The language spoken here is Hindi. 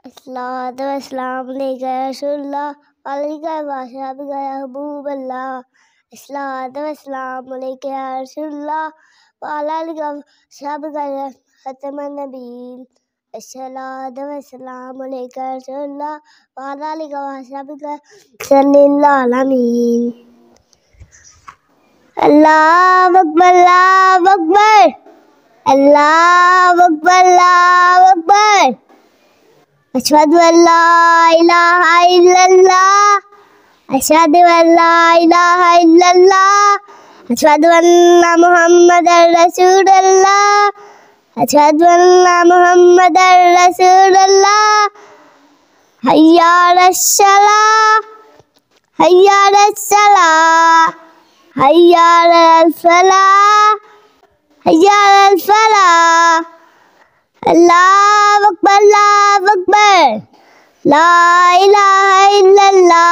अस्सलातु वस्सलाम अलैका या रसूलल्लाह अलैका वाशबिका या हबूबल्लाह। अस्सलातु वस्सलाम अलैका या रसूलल्लाह अलैका वाशबिका या खतमन नबीय्यीन। अस्सलातु वस्सलाम अलैका या रसूलल्लाह अलैका वाशबिका सल्लल्लाहु अलैहि। अल्लाहु अकबर अल्लाहु अकबर अल्लाहु अकबर अल्लाहु अकबर। अशहदु अल्ला इलाहा इल्लल्लाह अशहदु अल्ला इलाहा इल्लल्लाह अशहदु अन्ना मुहम्मदर रसूलुल्लाह अशहदु अन्ना मुहम्मदर रसूलुल्लाह। हय्या अलस सलाह हय्या अलस सलाह हय्या अलल फलाह हय्या अलल फलाह। अल्लाहु अकबर ला इलाहा इल्लल्लाह